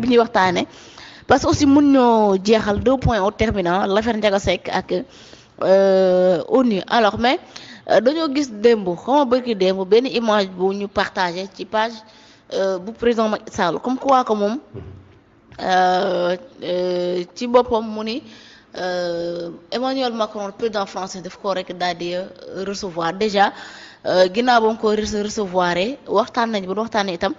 ñuy waxtaane parce que aussi mun ñoo jeexal 2 points au terminant l'affaire Ndiaga Seck ak ONU alors mais dañoo gis démb xaw ma bëgg démb benn image bu ñu partagé ci page bu président Macky Sall comme quoi que moom ci boppam mu ni Emmanuel Macron président français daf ko rek daal di recevoir déjà ginnaaw ba mu ko recevoir waxtaan nañ ba waxtaanee itam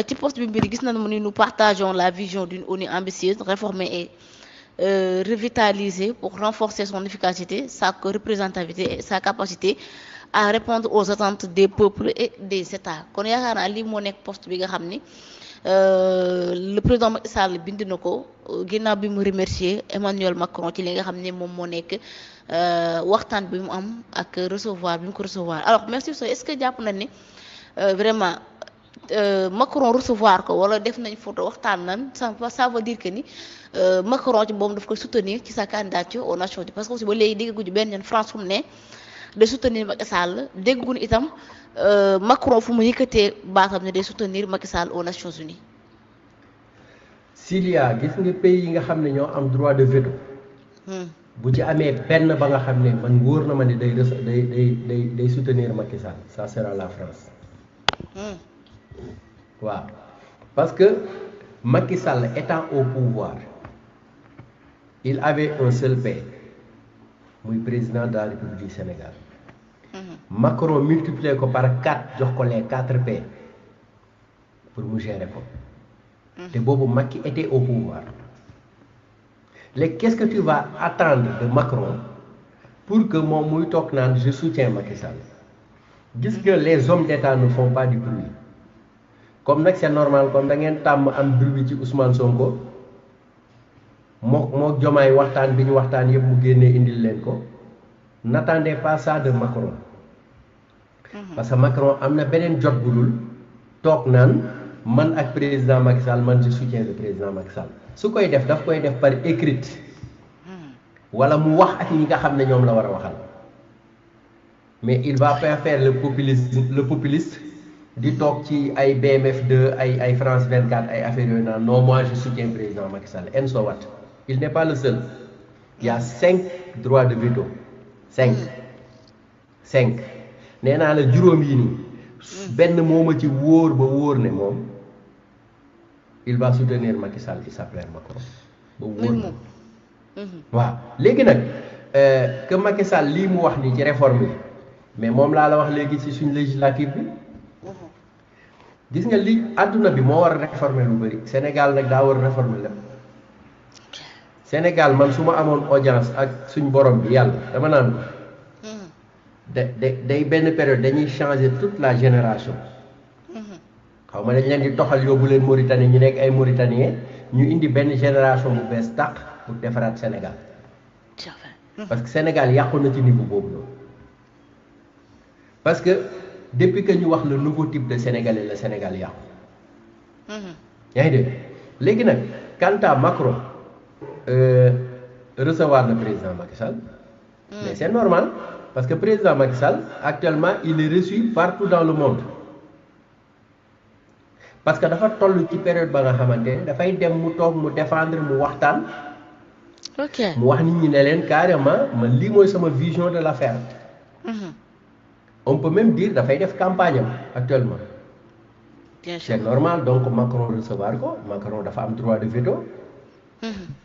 ci poste bi mbir gis nañ mu ni nous partageons la vision d'une ONU ambitieuse réformée et revitalisée pour renforcer son efficacité, sa représentativité et sa capacité à répondre aux attentes des peuples et des États kon yaakaar naa lii moo nekk poste bi nga xam ni le président Macky Sall bind na ko ginnaaw bi mu remercier Emmanuel Macron ci li nga xam ne moom moo nekk waxtaan bi mu am ak recevoir bi mu ko recevoir alors merci so est-ce que jàpp nañ ni vraiment Macron recevoir ko wala def nañ photo waxtaan nan ça veut dire que ni Macron ci boobu daf koy soutenir ci sa candidature aux Nations Unies parce que aussi ba léegi dégguñu benn yoon France fu mu ne de soutenir Macky Sall dégguñu itam Macron fu mu yëkkatee baatam ne day soutenir Macky Sall aux Nations Unies. Syria gis nga pays yi nga xam ne ñoo am droit de veto. bu ci amee benn ba nga xam ne man wóor na ma ne day soutenir Macky Sall ça sera la France. waaw parce que Macky Sall étant au pouvoir il avait un seul pays muy président de la République du Sénégal. Macron multiplié ko par 4 jox ko les 4 pays pour mu gérer ko. te boobu Macky était au pouvoir. léegi qu'est-ce que tu vas attendre de Macron pour que moom muy toog naan je soutiens Macky Sall gis nga les hommes d'État ne font pas du bruit comme nag c'est normal comme da ngeen tàmm am bruit ci Ousmane Sonko moo Diomaye waxtaan bi ñu waxtaan yëpp mu génnee indil leen ko n'attendez pas ça de Macron parce que Macron am na beneen jot bu dul toog naan man ak président Macky Sall man je soutiens le président Macky Sall su koy def daf koy def par écrit wala mu wax ak ñi nga xam ne ñoom la war a waxal mais il va pas faire le populiste di toog ci ay BMF2 ay France 24 ay affaires yooyu naan non moi je soutiens président Macky Sall and so what il n'est pas le seul il y a 5 droits de veto 5 nee naa la juróom yi nii benn mooma ci wóor ba wóor ne moom il va soutenir Macky Sall il s'appelle Macron ba wóor na waaw léegi nag que Macky Sall lii mu wax nii ci réforme yi mais moom laa la wax léegi ci suñ législative bi gis nga li àdduna bi moo war a réformer lu bëri Sénégal nag daa war a réformer lépp Sénégal man su ma amoon audience ak suñ borom bi yàlla dama naan day benn période dañuy changer toute la génération xaw ma dañ leen di toxal yóbbu leen Mauritanie ñu nekk ay Mauritaniens ñu indi benn génération bu bees tàq pour defaraat Sénégal parce que Sénégal yàqu na ci niveau boobu noonu parce que depuis que ñu wax le nouveau type de Sénégalais la Sénégal yàqu yaa ngi dégg léegi nag quant à Macron recevoir le président Macky Sall mais c'est normal parce que président Macky Sall actuellement il est reçu partout dans le monde parce que dafa toll ci période ba nga xamante ne dafay dem mu toog mu défendre mu waxtaan mu wax nit ñi ne leen carrément man lii mooy sama vision de l'affaire on peut même dire dafay def campagne am actuellement c'est normal donc Macron recevoir ko Macron dafa am droit de veto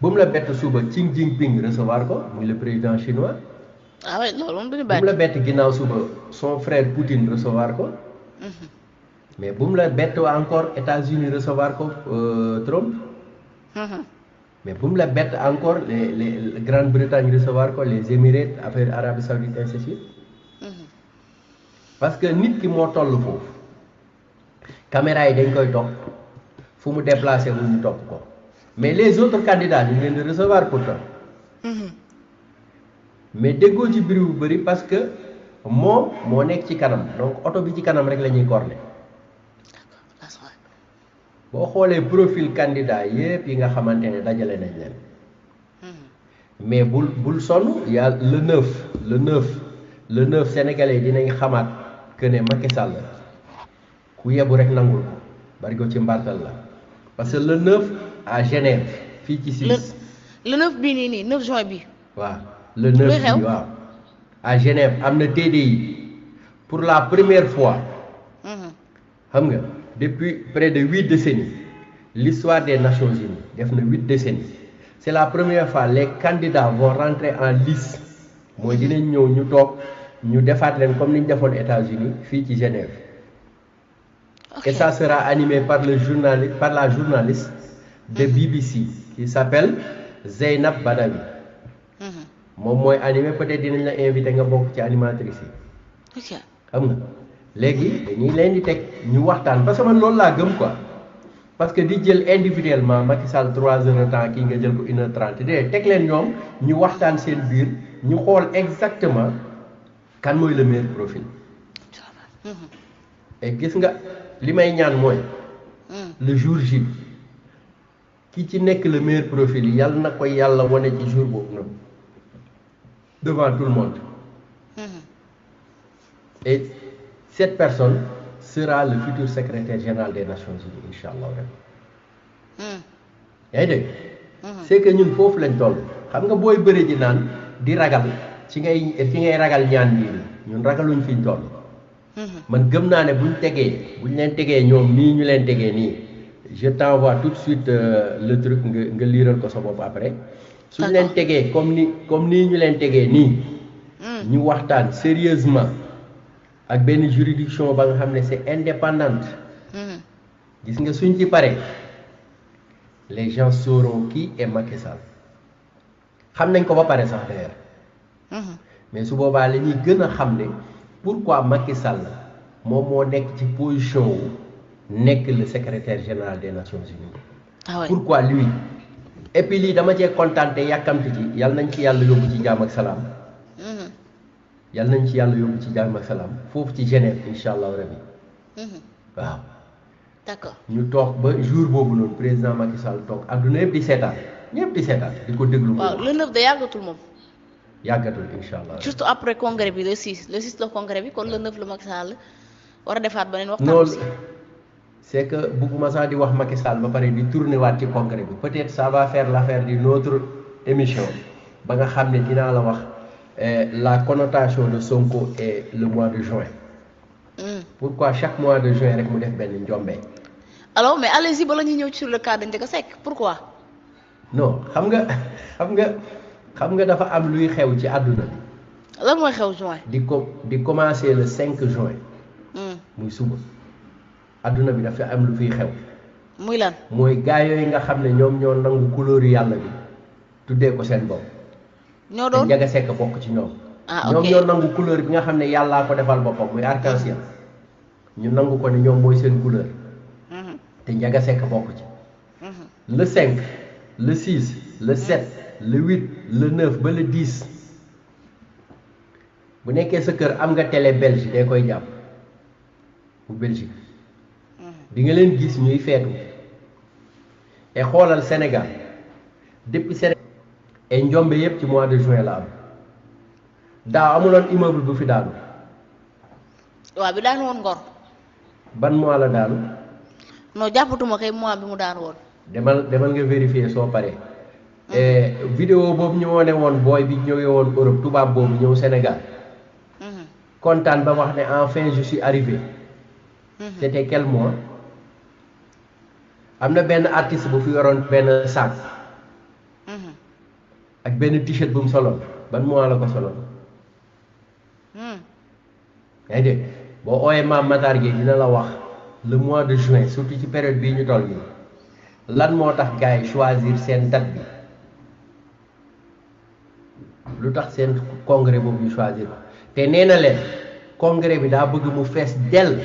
bu mu la bett suba Xi Jinping recevoir ko muy le président chinois ah oui loolu moom du ñu bu mu la bett ginnaaw suba son frère Poutine recevoir ko mais bu mu la bett encore États-Unis recevoir ko Trump mais bu mu la bett encore les Grande-Bretagne recevoir ko les Émirats affaire Arabie Saoudite ainsi de suite parce que nit ki moo toll foofu caméra yi dañ koy topp fu mu déplacé wu ñu topp ko mais les autres candidats ñu ngi leen di recevoir pourtant mais déggoo ci bruit bu bëri parce que moom moo nekk ci kanam donc oto bi ci kanam rek la ñuy corner boo xoolee profil candidat yépp yi nga xamante ne dajale nañ leen mais bul sonn y'a le 9 sénégalais dinañ xamaat que ne Macky Sall ku yebu rek nangul ko bari ko ci mbartal la parce que le 9 à Genève fii ci Suisse. le 9 bii nii 9 juin bi. waaw le 9 bi waaw. à Genève am na TDI pour la première fois. xam nga depuis près de 8 décennies l'histoire des Nations Unies def na 8 décennies c'est la première fois les candidats vont rentrer en lice mooy dinañ ñëw ñu toog ñu defaat leen comme ni ñu defoon États-Unis fii ci Genève. Et ça sera animé par la journaliste de BBC qui s'appelle Zeynab Badawi. moom mooy animé peut-être dinañ la invité nga bokk ci animatrice yi. xam nga léegi dañuy leen di teg ñu waxtaan parce que man loolu laa gëm quoi parce que di jël individuellement Macky Sall 3 heures de temps kii nga jël ko 1h30 de teg leen ñoom ñu waxtaan seen biir ñu xool exactement kan mooy le meilleur profil. et gis nga li may ñaan mooy. le jour J ki ci nekk le meilleur profil yi yàlla na ko yàlla wane ci jour boobu nag devant tout le monde. et cette personne sera le futur secrétaire général des Nations Unies incha allah rabbi. yaa ngi dégg. c'est que ñun foofu lañ toll xam nga booy bëre ji naan di ragal ci ngay ragal ñaan bii ñun ragaluñ fiñ toll. man gëm naa ne buñ leen tegee ñoom nii ñu leen tegee nii je t'envoie tout de suite le truc nga liiral ko sa bopp après. suñ leen tegee comme nii ñu leen tegee nii. ñu waxtaan sérieusement ak benn juridiction ba nga xam ne c'est indépendante. gis nga suñ ci pare les gens sauront qui est Macky Sall xam nañ ko ba pare sax d'ailleurs. mais su boobaa la ñuy gën a xam ne pourquoi Macky Sall moom moo nekk ci position wu nekk le secrétaire général des Nations Unies. ah ouais. Pourquoi lui. et puis lii dama cee kontaan te yàkkamti ci yàlla nañ ci yàlla yóbbu ci jàmm ak salaam. yàlla nañ ci yàlla yóbbu ci jàmm ak salaam foofu ci Genève incha allah rabi. waaw. d'accord ñu toog ba jour boobu noonu président Macky Sall toog adduna yëpp di seetaan ñëpp di seetaan di ko déglu. waaw le 9 de yàggatul moom. yàggatul incha allah. juste après congrès bi le 6 la congrès bi kon le 9 la Macky Sall war a defaat beneen waxtaan. non c'est que bugguma sax di wax Macky Sall ba pare di tourner waat ci congrès bi peut-être ça va faire l'affaire d'une autre émission ba nga xam ne dinaa la wax la connotation de Sonko et le mois de juin. Pourquoi chaque mois de juin rek mu def benn njombe. alors mais allez-y ba la ñuy ñëw sur le cas de Ndiaga Seck pourquoi. non xam nga dafa am luy xew ci àdduna bi. lan mooy xew juin. di commencer le 5 juin. muy suba. àdduna bi dafa am lu fiy xew. muy lan. mooy gaa yooyu nga xam ne ñoom ñoo nangu couleur yàlla bi tuddee ko seen bopp. ñoo doon Ndiaga Seck bokk ci ñoom. ah ok ñoom ñoo nangu couleur bi nga xam ne yàllaa ko defal boppam muy arc-en-ciel ñu nangu ko ne ñoom mooy seen couleur. te Ndiaga Seck bokk ci. le 5 le 6 le 7 le 8 le 9 ba le 10 bu nekkee sa kër am nga télé belge day koy jàpp bu Belgique di nga leen gis ñuy feetu et xoolal Sénégal depuis Sénégal et njombe yépp ci mois de juin la am daaw amuloon immeuble bu fi daanu. waaw bi daanu woon Ngor. ban mois la daanu. non jàppatuma kay mois bi mu daanu woon. demal nga vérifier soo paree. vidéo boobu ñu wone woon booy bi ñëwee woon Europe tubaab boobu ñëw Sénégal. kontaan ba wax ne enfin je suis arrivé. C'était quel mois. am na benn artiste bu fi yoroon benn sac. ak benn t-shirt bu mu soloon ban mois la ko soloon. yaa ngi dégg boo ooyee Mame Matar Gueye dina la wax le mois de juin surtout ci période bii ñu toll nii lan moo tax gars yi choisir seen date bi lu tax seen congrès boobu ñu choisir ko te nee na leen congrès bi daa bëgg mu fees dell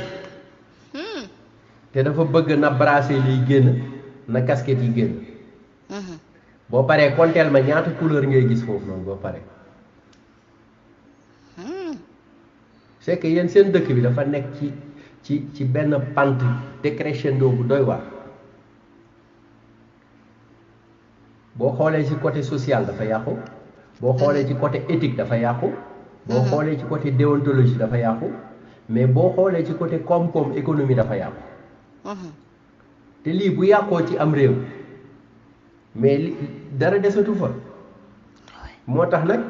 te dafa bëgg na bracelet liy génn na casquette yi génn boo paree konteel ma ñaata couleur ngay gis foofu noonu boo paree c'est que yéen seen dëkk bi dafa nekk ci benn pente décrescendo bu doy waar boo xoolee ci côté social dafa yàqu boo xoolee ci côté éthique dafa yàqu boo xoolee ci côté déontologie dafa yàqu mais boo xoolee ci côté koom-koom économie dafa yàqu te lii bu yàqoo ci am réew mais dara desatu fa moo tax nag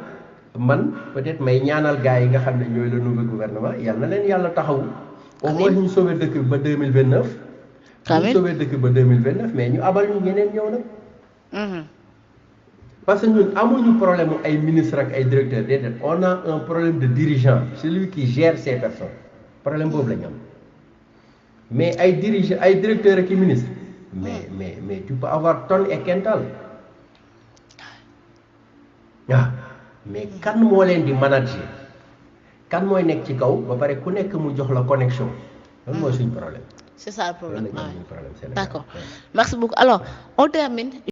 man peut-être may ñaanal gars yi nga xam ne ñooy le nouveau gouvernement yal na leen yàlla taxawu au moins ñu sauver dëkk bi ba 2029 ñu sauver dëkk ba 2029 mais ñu abal ñu ñeneen ñëw nag parce que ñun amuñu problème ay ministre ak ay directeur déedéet on a un problème de dirigeant celui qui gère ces personnes problème boobu la ñu am mais ay dirigeant ay directeur ak i ministre mais tu peux avoir tonne et quintal waaw mais kan moo leen di manager kan mooy nekk ci kaw ba pare ku nekk mu jox la connexion loolu mooy suñu problème c'est ça le problème problème d'accord merci beaucoup alors on termine